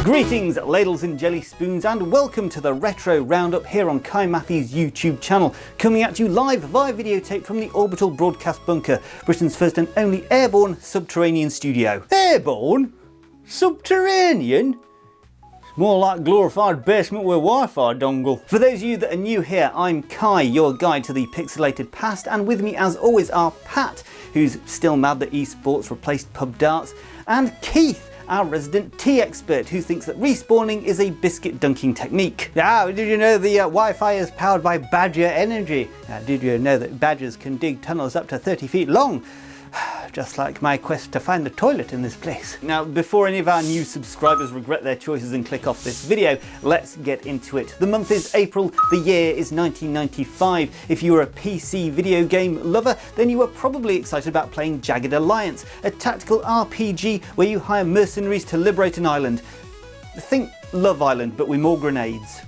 Greetings ladles and jelly spoons, and welcome to the Retro Roundup here on Kai Mathy's YouTube channel, coming at you live via videotape from the Orbital Broadcast Bunker, Britain's first and only airborne subterranean studio. Airborne? Subterranean? More like glorified basement with Wi-Fi dongle. For those of you that are new here, I'm Kai, your guide to the pixelated past, and with me as always are Pat, who's still mad that esports replaced pub darts, and Keith, our resident tea expert, who thinks that respawning is a biscuit dunking technique. Now, did you know the Wi-Fi is powered by badger energy? Now, did you know that badgers can dig tunnels up to 30 feet long? Just like my quest to find the toilet in this place. Now, before any of our new subscribers regret their choices and click off this video, let's get into it. The month is April, the year is 1995. If you were a PC video game lover, then you were probably excited about playing Jagged Alliance, a tactical RPG where you hire mercenaries to liberate an island. Think Love Island, but with more grenades.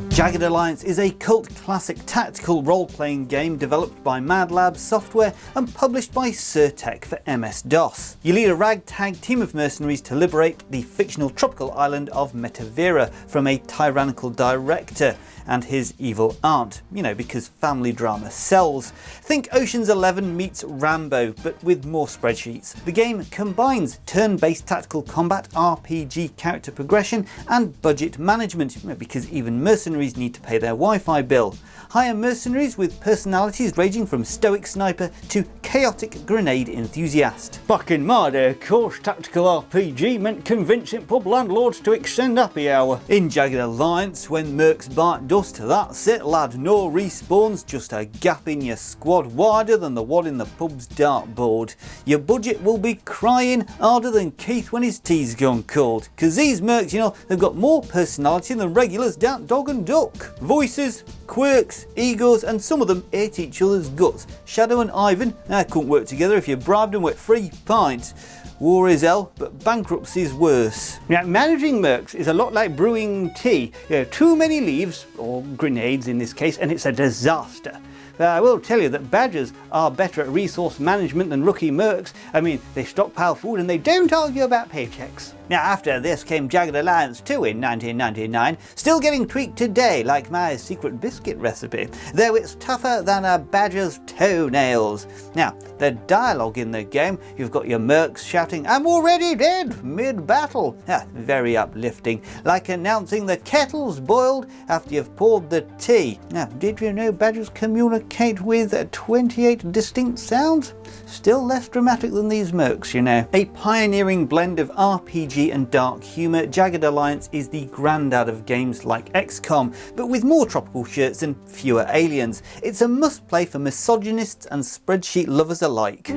Jagged Alliance is a cult classic tactical role-playing game developed by Mad Labs Software and published by Surtech for MS-DOS. You lead a ragtag team of mercenaries to liberate the fictional tropical island of Metavera from a tyrannical director and his evil aunt. You know, because family drama sells. Think Ocean's 11 meets Rambo, but with more spreadsheets. The game combines turn-based tactical combat, RPG character progression, and budget management, because even mercenaries need to pay their Wi-Fi bill. Hire mercenaries with personalities ranging from stoic sniper to chaotic grenade enthusiast. Back in my day, of course, tactical RPG meant convincing pub landlords to extend happy hour. In Jagged Alliance, when mercs bite dust, that's it lad, no respawns, just a gap in your squad wider than the one in the pub's dartboard. Your budget will be crying harder than Keith when his tea's gone cold, cause these mercs, you know, they've got more personality than regulars down dog and duck. Voices, quirks, egos, and some of them ate each other's guts. Shadow and Ivan, couldn't work together if you bribed them with free pints. War is hell, but bankruptcy is worse. Now, managing mercs is a lot like brewing tea. You know, too many leaves, or grenades in this case, and it's a disaster. I will tell you that badgers are better at resource management than rookie mercs. I mean, they stockpile food and they don't argue about paychecks. Now, after this came Jagged Alliance 2 in 1999, still getting tweaked today like my secret biscuit recipe, though it's tougher than a badger's toenails. Now, the dialogue in the game, you've got your mercs shouting, "I'm already dead," mid-battle. Very uplifting, like announcing the kettle's boiled after you've poured the tea. Now, did you know badgers communicate with 28 distinct sounds? Still less dramatic than these mercs, you know. A pioneering blend of RPG and dark humour, Jagged Alliance is the granddad of games like XCOM, but with more tropical shirts and fewer aliens. It's a must-play for misogynists and spreadsheet lovers alike.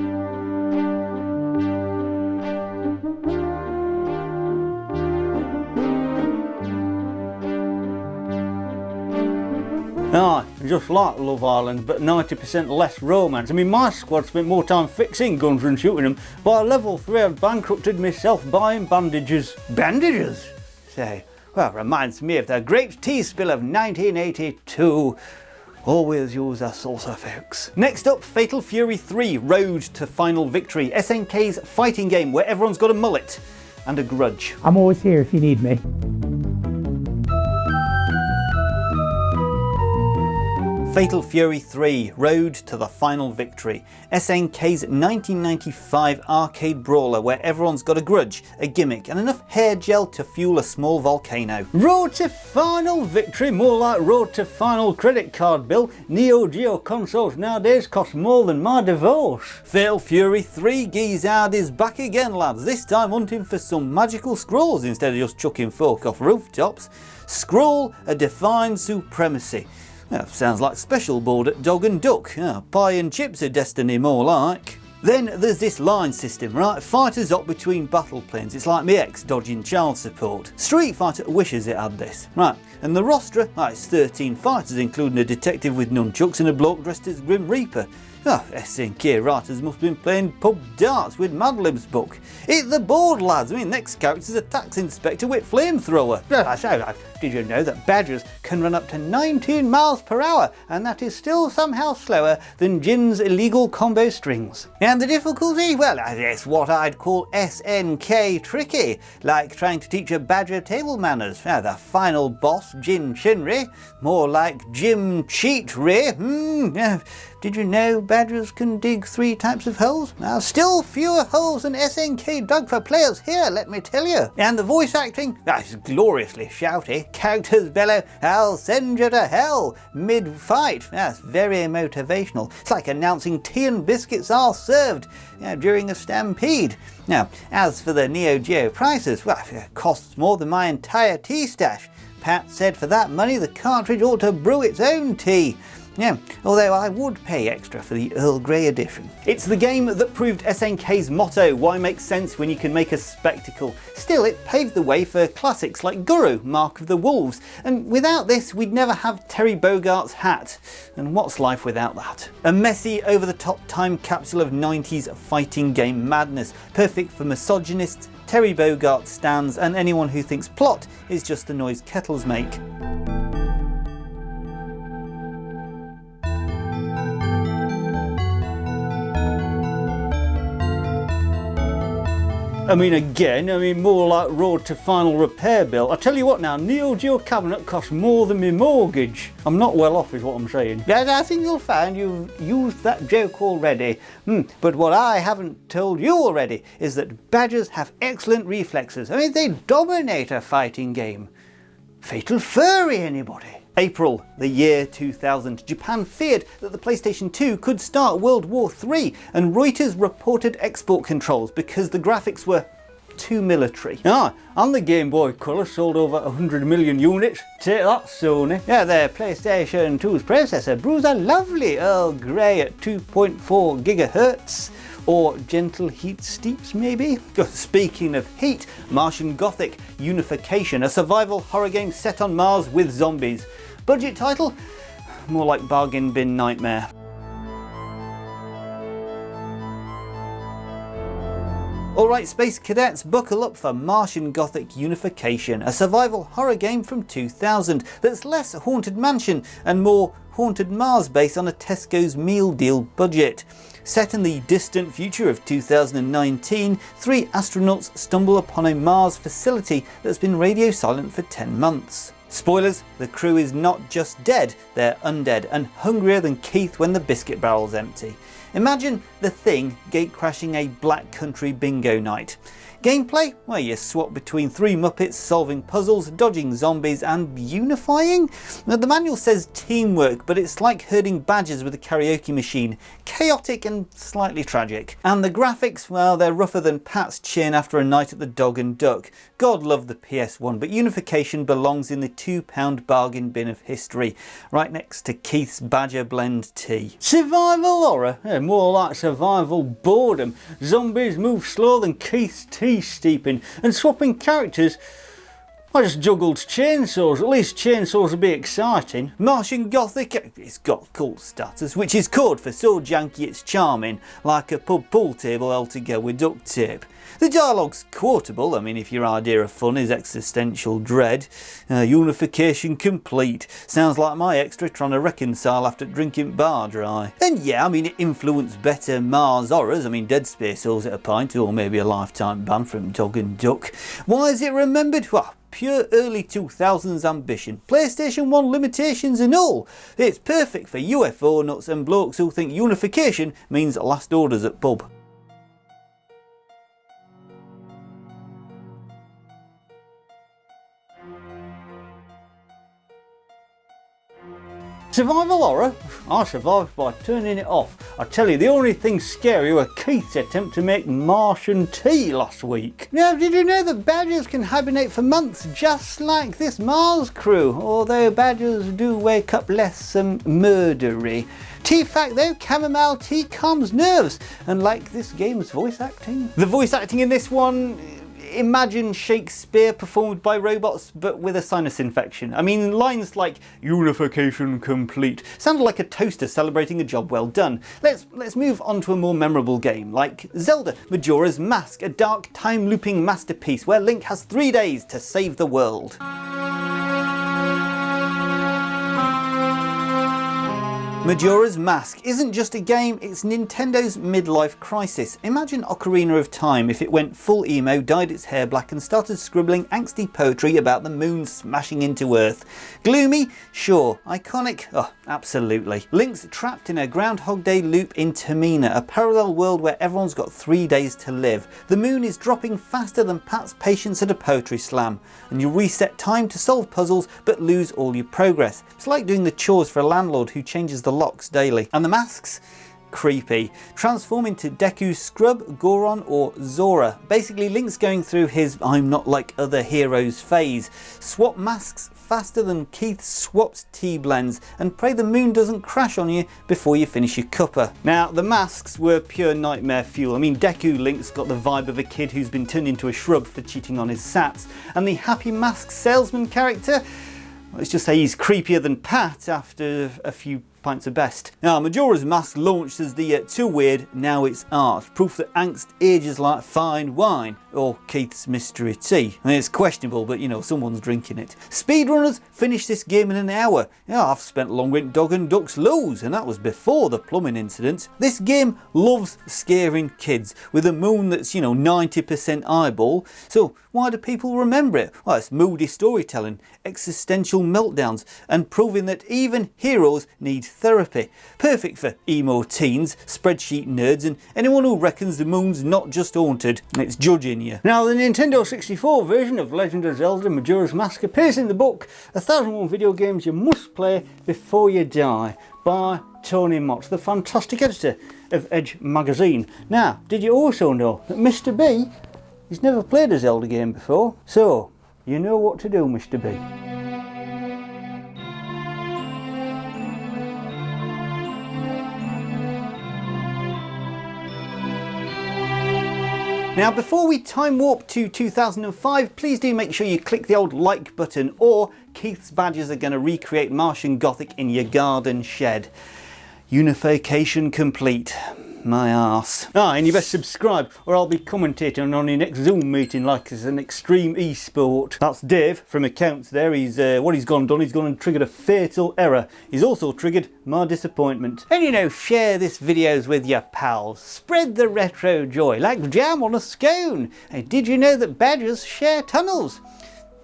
Just like Love Island, but 90% less romance. I mean, my squad spent more time fixing guns than shooting them. By level 3, I'd bankrupted myself buying bandages. Bandages? Say, well, reminds me of the great tea spill of 1982. Always use a saucer, folks. Next up, Fatal Fury 3, Road to Final Victory. SNK's fighting game where everyone's got a mullet and a grudge. I'm always here if you need me. Fatal Fury 3, Road to the Final Victory. SNK's 1995 arcade brawler where everyone's got a grudge, a gimmick, and enough hair gel to fuel a small volcano. Road to Final Victory, more like Road to Final credit card bill. Neo Geo consoles nowadays cost more than my divorce. Fatal Fury 3, Gizzard is back again, lads, this time hunting for some magical scrolls instead of just chucking folk off rooftops. Scroll a defined supremacy. Well, sounds like special board at Dog and Duck. Pie and chips are destiny more like. Then there's this line system, right? Fighters up between battle planes. It's like me ex dodging child support. Street Fighter wishes it had this. Right, and the roster, it's 13 fighters including a detective with nunchucks and a bloke dressed as Grim Reaper. SNK writers must have been playing pub darts with Mad Lib's book. Hit the board, lads. I mean, next character's a tax inspector with flamethrower. did you know that badgers can run up to 19 miles per hour, and that is still somehow slower than Jin's illegal combo strings? And the difficulty? Well, it's what I'd call SNK tricky, like trying to teach a badger table manners. The final boss, Jin Shinri, more like Jim Cheat Ray. Did you know badgers can dig 3 types of holes? Still fewer holes than SNK dug for players here, let me tell you. And the voice acting? That's gloriously shouty. Characters bellow, "I'll send you to hell," mid-fight. That's very motivational. It's like announcing tea and biscuits are served during a stampede. Now, as for the Neo Geo prices, well, it costs more than my entire tea stash. Pat said for that money the cartridge ought to brew its own tea. Although I would pay extra for the Earl Grey edition. It's the game that proved SNK's motto, why make sense when you can make a spectacle. Still, it paved the way for classics like Guru, Mark of the Wolves, and without this we'd never have Terry Bogart's hat. And what's life without that? A messy, over-the-top time capsule of 90s fighting game madness, perfect for misogynists, Terry Bogart stans, and anyone who thinks plot is just the noise kettles make. More like road to final repair bill. I tell you what now, Neo Geo cabinet costs more than my mortgage. I'm not well off is what I'm saying. Yeah, I think you'll find you've used that joke already. But what I haven't told you already is that badgers have excellent reflexes. They dominate a fighting game. Fatal Fury, anybody? April, the year 2000. Japan feared that the PlayStation 2 could start World War III, and Reuters reported export controls because the graphics were too military. And the Game Boy Color sold over 100 million units. Take that, Sony. Their PlayStation 2's processor brews a lovely Earl Grey at 2.4 gigahertz. Or gentle heat steeps, maybe? Speaking of heat, Martian Gothic, Unification, a survival horror game set on Mars with zombies. Budget title? More like bargain bin nightmare. Alright Space Cadets, buckle up for Martian Gothic Unification, a survival horror game from 2000 that's less Haunted Mansion and more Haunted Mars based on a Tesco's meal deal budget. Set in the distant future of 2019, 3 astronauts stumble upon a Mars facility that's been radio silent for 10 months. Spoilers, the crew is not just dead, they're undead and hungrier than Keith when the biscuit barrel's empty. Imagine The Thing gate-crashing a Black Country bingo night. Gameplay? Well, you swap between 3 Muppets solving puzzles, dodging zombies and unifying? Now, the manual says teamwork, but it's like herding badgers with a karaoke machine. Chaotic and slightly tragic. And the graphics, well, they're rougher than Pat's chin after a night at the Dog and Duck. God love the PS1, but Unification belongs in the £2 bargain bin of history, right next to Keith's Badger Blend tea. Survival horror? More like survival boredom. Zombies move slower than Keith's tea steeping, and swapping characters, I just juggled chainsaws. At least chainsaws would be exciting. Martian Gothic, it's got cult status, which is code for so janky it's charming, like a pub pool table held together with duct tape. The dialogue's quotable, if your idea of fun is existential dread. Unification complete. Sounds like my extra trying to reconcile after drinking bar dry. And yeah, it influenced better Mars horrors. Dead Space owes it a pint, or maybe a lifetime ban from Dog and Duck. Why is it remembered? Well, pure early 2000s ambition. PlayStation 1 limitations and all. It's perfect for UFO nuts and blokes who think Unification means last orders at pub. Survival horror? I survived by turning it off. I tell you, the only thing scary were Keith's attempt to make Martian tea last week. Now, did you know that badgers can hibernate for months just like this Mars crew? Although badgers do wake up less murdery. Tea fact though, chamomile tea calms nerves, unlike this game's voice acting. The voice acting in this one, imagine Shakespeare performed by robots but with a sinus infection. Lines like "Unification complete" sounded like a toaster celebrating a job well done. Let's move on to a more memorable game like Zelda Majora's Mask, a dark time looping masterpiece where Link has 3 days to save the world. Majora's Mask isn't just a game, it's Nintendo's midlife crisis. Imagine Ocarina of Time if it went full emo, dyed its hair black and started scribbling angsty poetry about the moon smashing into Earth. Gloomy? Sure. Iconic? Oh, absolutely. Link's trapped in a Groundhog Day loop in Termina, a parallel world where everyone's got 3 days to live. The moon is dropping faster than Pat's patience at a poetry slam, and you reset time to solve puzzles but lose all your progress. It's like doing the chores for a landlord who changes the locks daily. And the masks? Creepy. Transform into Deku's Scrub, Goron or Zora. Basically Link's going through his I'm not like other heroes phase. Swap masks faster than Keith swaps tea blends and pray the moon doesn't crash on you before you finish your cuppa. Now the masks were pure nightmare fuel. I mean, Deku Link's got the vibe of a kid who's been turned into a shrub for cheating on his sats, and the happy mask salesman character, let's just say he's creepier than Pat after a few pints of best. Now Majora's Mask launched as the too weird, now it's art. Proof that angst ages like fine wine. Or Keith's mystery tea. I mean, it's questionable, but you know, someone's drinking it. Speedrunners finished this game in an hour. Yeah, I've spent longer in Dog and Duck's lows, and that was before the plumbing incident. This game loves scaring kids with a moon that's, you know, 90% eyeball. So why do people remember it? Well, it's moody storytelling, existential meltdowns, and proving that even heroes need therapy. Perfect for emo teens, spreadsheet nerds, and anyone who reckons the moon's not just haunted, it's judging you. Now the Nintendo 64 version of Legend of Zelda Majora's Mask appears in the book 1001 Video Games You Must Play Before You Die by Tony Mott, the fantastic editor of Edge magazine. Now, did you also know that Mr. B, he's never played a Zelda game before, so you know what to do, Mr. B. Now before we time warp to 2005, please do make sure you click the old like button, or Keith's badgers are going to recreate Martian Gothic in your garden shed. Unification complete. My arse. And you best subscribe or I'll be commentating on your next Zoom meeting like it's an extreme e-sport. That's Dave from accounts there. He's what he's gone and triggered a fatal error. He's also triggered my disappointment. And you know, share this videos with your pals. Spread the retro joy like jam on a scone. Hey, did you know that badgers share tunnels?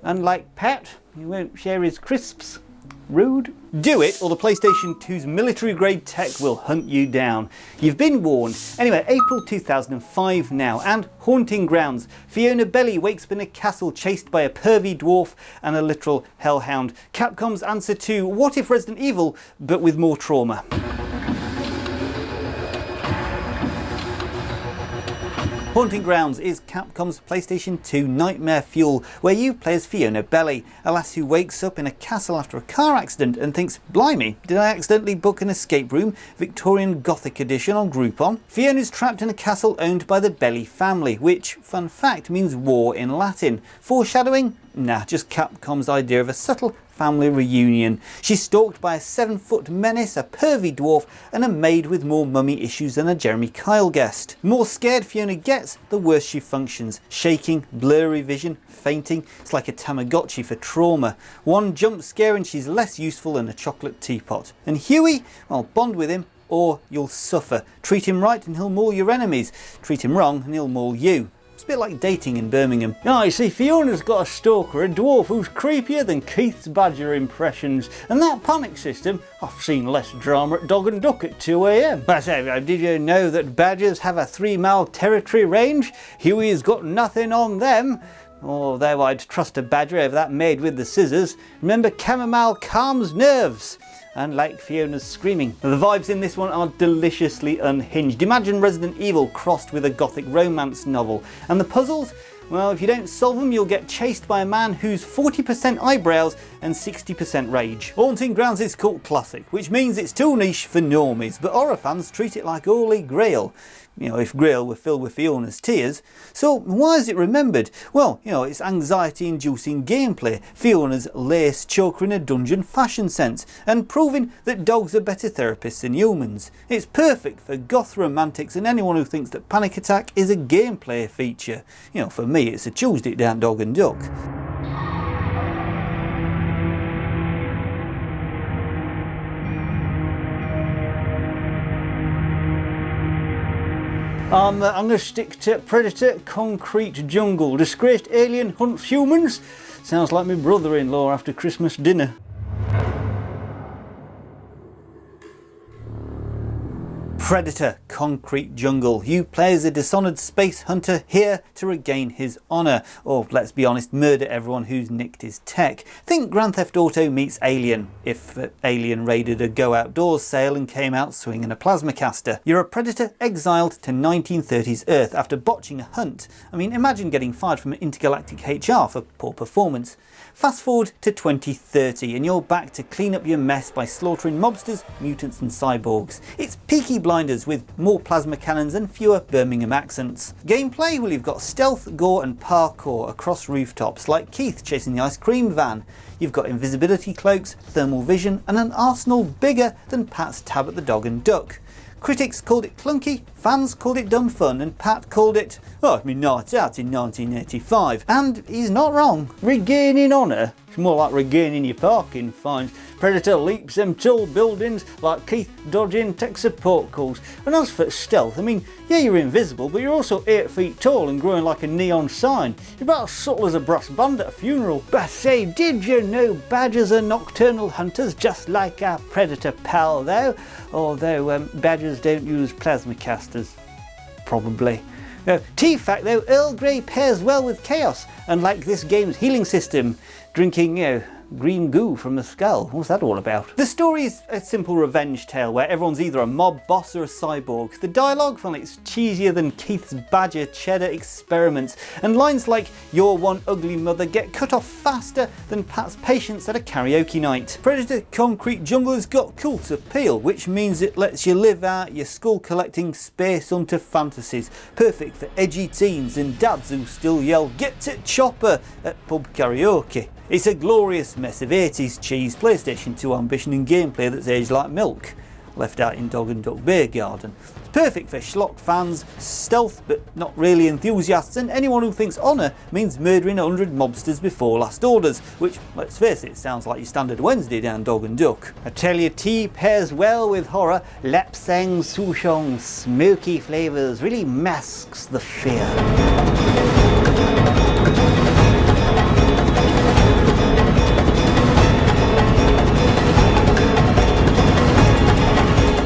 Unlike Pat, he won't share his crisps. Rude. Do it or the PlayStation 2's military grade tech will hunt you down. You've been warned. Anyway, April 2005 now, and haunting grounds. Fiona Belly wakes up in a castle chased by a pervy dwarf and a literal hellhound. Capcom's answer to What If Resident Evil, but with more trauma. Haunting Grounds is Capcom's PlayStation 2 nightmare fuel, where you play as Fiona Belly, a lass who wakes up in a castle after a car accident and thinks, blimey, did I accidentally book an escape room, Victorian Gothic edition on Groupon? Fiona's trapped in a castle owned by the Belly family, which, fun fact, means war in Latin. Foreshadowing? Nah, just Capcom's idea of a subtle family reunion. She's stalked by a 7-foot menace, a pervy dwarf, and a maid with more mummy issues than a Jeremy Kyle guest. The more scared Fiona gets, the worse she functions. Shaking, blurry vision, fainting. It's like a Tamagotchi for trauma. One jump scare and she's less useful than a chocolate teapot. And Huey? Well, bond with him or you'll suffer. Treat him right and he'll maul your enemies. Treat him wrong and he'll maul you. It's a bit like dating in Birmingham. Ah, you see, Fiona's got a stalker, a dwarf who's creepier than Keith's badger impressions. And that panic system, I've seen less drama at Dog and Duck at 2 AM. But I say, did you know that badgers have a 3-mile territory range? Huey's got nothing on them. Although I'd trust a badger over that maid with the scissors. Remember, chamomile calms nerves. Unlike Fiona's screaming. The vibes in this one are deliciously unhinged. Imagine Resident Evil crossed with a gothic romance novel. And the puzzles? Well, if you don't solve them, you'll get chased by a man who's 40% eyebrows and 60% rage. Haunting Grounds is cult classic, which means it's too niche for normies, but horror fans treat it like Holy Grail. You know, if Grail were filled with Fiona's tears. So why is it remembered? Well, you know, it's anxiety-inducing gameplay, Fiona's lace choker in a dungeon fashion sense, and proving that dogs are better therapists than humans. It's perfect for goth romantics and anyone who thinks that Panic Attack is a gameplay feature. You know, for me, it's a Tuesday down Dog and Duck. I'm going to stick to Predator, Concrete Jungle. Disgraced alien hunts humans. Sounds like my brother-in-law after Christmas dinner. Predator, Concrete Jungle. You play as a dishonored space hunter here to regain his honour, or let's be honest, murder everyone who's nicked his tech. Think Grand Theft Auto meets Alien, if Alien raided a Go Outdoors sale and came out swinging a plasma caster. You're a predator exiled to 1930s Earth after botching a hunt. I mean, imagine getting fired from intergalactic HR for poor performance. Fast forward to 2030 and you're back to clean up your mess by slaughtering mobsters, mutants and cyborgs. It's Peaky Blinders with more plasma cannons and fewer Birmingham accents. Gameplay? Well, you've got stealth, gore and parkour across rooftops like Keith chasing the ice cream van. You've got invisibility cloaks, thermal vision and an arsenal bigger than Pat's tab at the Dog and Duck. Critics called it clunky, fans called it dumb fun, and Pat called it, oh, it's been nights out in 1985. And he's not wrong. Regaining honour? It's more like regaining your parking fines. Predator leaps them tall buildings like Keith dodging tech support calls. And as for stealth, I mean, yeah, you're invisible, but you're also 8 feet tall and growing like a neon sign. You're about as subtle as a brass band at a funeral. But say, did you know badgers are nocturnal hunters just like our predator pal though? Although badgers don't use plasma casters. Probably. T-fact though, Earl Grey pairs well with chaos, unlike this game's healing system. Drinking, green goo from the skull. What's that all about? The story's a simple revenge tale where everyone's either a mob boss or a cyborg. The dialogue, well, it's cheesier than Keith's Badger cheddar experiments, and lines like "your one ugly mother" get cut off faster than Pat's patience at a karaoke night. Predator Concrete Jungle has got cult appeal, which means it lets you live out your skull collecting space hunter fantasies. Perfect for edgy teens and dads who still yell "get to chopper" at pub karaoke. It's a glorious mess of 80s cheese, PlayStation 2 ambition and gameplay that's aged like milk, left out in Dog and Duck Beer Garden. It's perfect for schlock fans, stealth but not really enthusiasts, and anyone who thinks honour means murdering 100 mobsters before last orders, which, let's face it, sounds like your standard Wednesday down Dog and Duck. I tell you, tea pairs well with horror. Lapsang Souchong's smoky flavours really masks the fear.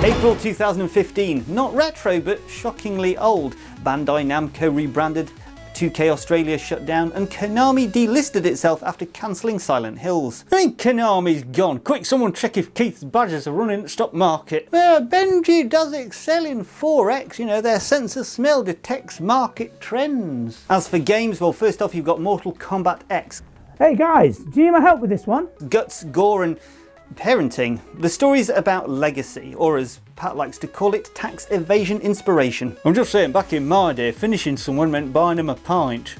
April 2015, not retro but shockingly old. Bandai Namco rebranded, 2K Australia shut down, and Konami delisted itself after cancelling Silent Hills. I mean, Konami's gone. Quick, someone check if Keith's badgers are running at stock market. Well, Benji does excel in 4X, you know, their sense of smell detects market trends. As for games, well, first off you've got Mortal Kombat X. Hey guys, do you need my help with this one? Guts, gore and parenting. The story's about legacy, or as Pat likes to call it, tax evasion inspiration. I'm just saying, back in my day, finishing someone meant buying them a pint.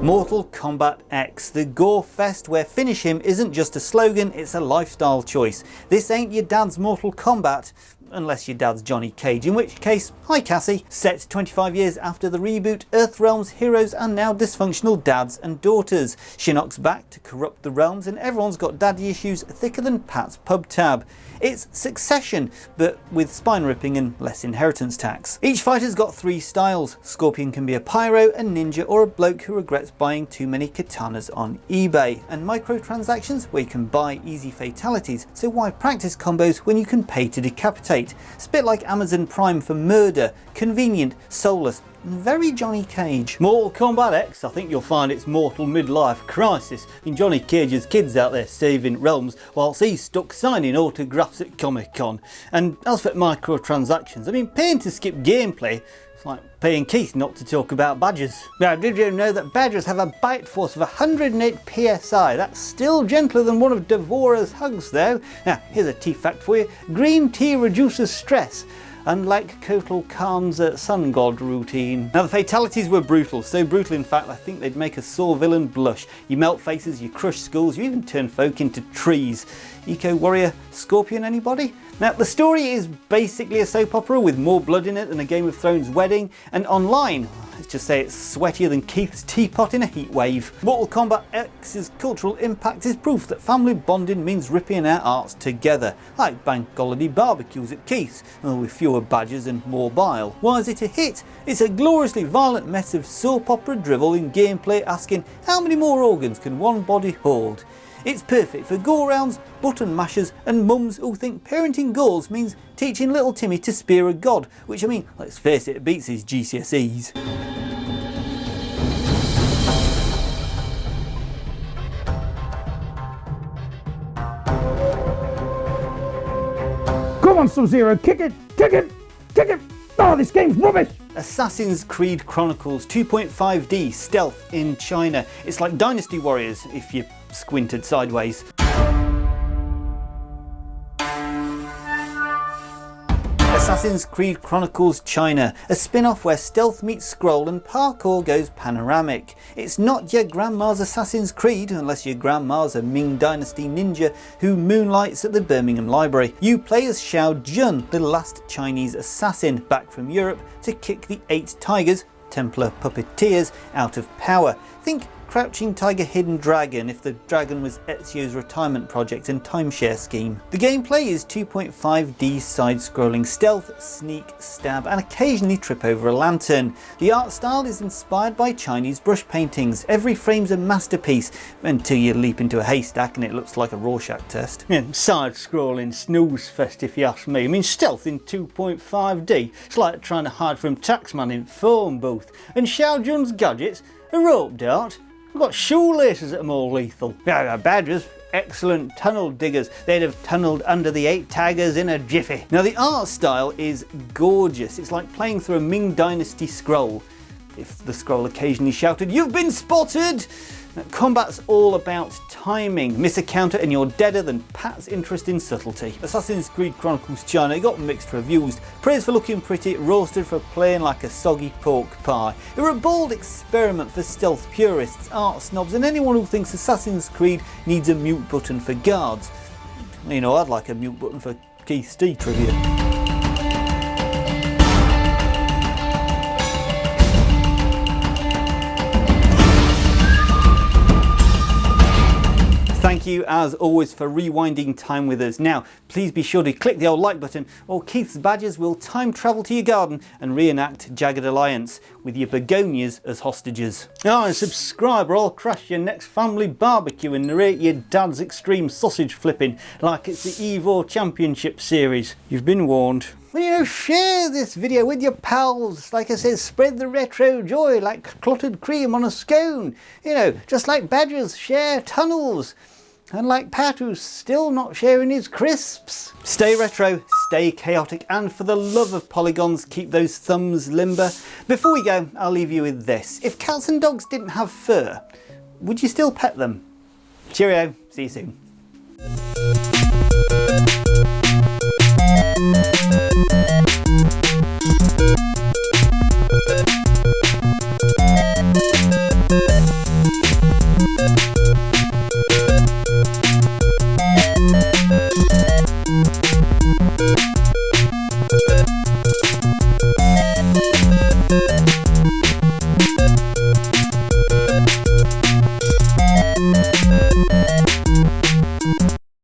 Mortal Kombat X, the gore fest where finish him isn't just a slogan, it's a lifestyle choice. This ain't your dad's Mortal Kombat, unless your dad's Johnny Cage, in which case, hi Cassie. Set 25 years after the reboot, Earthrealm's heroes are now dysfunctional dads and daughters. Shinnok's back to corrupt the realms and everyone's got daddy issues thicker than Pat's pub tab. It's Succession, but with spine ripping and less inheritance tax. Each fighter's got 3 styles. Scorpion can be a pyro, a ninja or a bloke who regrets buying too many katanas on eBay. And microtransactions where you can buy easy fatalities, so why practice combos when you can pay to decapitate? It's a bit like Amazon Prime for murder, convenient, soulless, and very Johnny Cage. Mortal Kombat X, I think you'll find it's mortal midlife crisis. In Johnny Cage's kids out there saving realms whilst he's stuck signing autographs at Comic-Con. And as for microtransactions, I mean, paying to skip gameplay, it's like paying Keith not to talk about badgers. Now, did you know that badgers have a bite force of 108 psi? That's still gentler than one of Devora's hugs though. Now, here's a tea fact for you. Green tea reduces stress, unlike Kotal Khan's sun god routine. Now the fatalities were brutal, so brutal in fact I think they'd make a sore villain blush. You melt faces, you crush skulls, you even turn folk into trees. Eco Warrior Scorpion, anybody? Now, the story is basically a soap opera with more blood in it than a Game of Thrones wedding, and online, let's just say it's sweatier than Keith's teapot in a heat wave. Mortal Kombat X's cultural impact is proof that family bonding means ripping our arts together, like bank holiday barbecues at Keith's, with fewer badges and more bile. Why is it a hit? It's a gloriously violent mess of soap opera drivel in gameplay asking how many more organs can one body hold. It's perfect for go-rounds, button mashers and mums who think parenting goals means teaching little Timmy to spear a god, which I mean, let's face it beats his GCSEs. Come on, Sub-Zero, kick it, kick it, kick it! Oh, this game's rubbish! Assassin's Creed Chronicles 2.5D stealth in China. It's like Dynasty Warriors if you squinted sideways. Assassin's Creed Chronicles China, a spin-off where stealth meets scroll and parkour goes panoramic. It's not your grandma's Assassin's Creed unless your grandma's a Ming Dynasty ninja who moonlights at the Birmingham Library. You play as Xiao Jun, the last Chinese assassin back from Europe to kick the 8 tigers, Templar puppeteers, out of power. Think Crouching Tiger, Hidden Dragon if the dragon was Ezio's retirement project and timeshare scheme. The gameplay is 2.5D side-scrolling stealth, sneak, stab and occasionally trip over a lantern. The art style is inspired by Chinese brush paintings. Every frame's a masterpiece until you leap into a haystack and it looks like a Rorschach test. Yeah, side-scrolling snooze fest if you ask me. I mean, stealth in 2.5D, it's like trying to hide from taxman in phone booth. And Xiao Jun's gadgets, a rope dart. We've got shoelaces that are more lethal. Yeah, badgers, excellent tunnel diggers. They'd have tunnelled under the 8 tigers in a jiffy. Now the art style is gorgeous. It's like playing through a Ming Dynasty scroll. If the scroll occasionally shouted, "You've been spotted!" Now, combat's all about timing. Miss a counter and you're deader than Pat's interest in subtlety. Assassin's Creed Chronicles China got mixed reviews. Praise for looking pretty, roasted for playing like a soggy pork pie. It were a bold experiment for stealth purists, art snobs and anyone who thinks Assassin's Creed needs a mute button for guards. You know, I'd like a mute button for Keith's tea trivia. Thank you as always for rewinding time with us. Now please be sure to click the old like button or Keith's badgers will time travel to your garden and reenact Jagged Alliance with your begonias as hostages. Oh, and subscribe or I'll crash your next family barbecue and narrate your dad's extreme sausage flipping like it's the Evo Championship series. You've been warned. Well, you know, share this video with your pals. Like I said, spread the retro joy like clotted cream on a scone. You know, just like badgers share tunnels. And like Pat, who's still not sharing his crisps. Stay retro, stay chaotic, and for the love of polygons, keep those thumbs limber. Before we go, I'll leave you with this. If cats and dogs didn't have fur, would you still pet them? Cheerio, see you soon.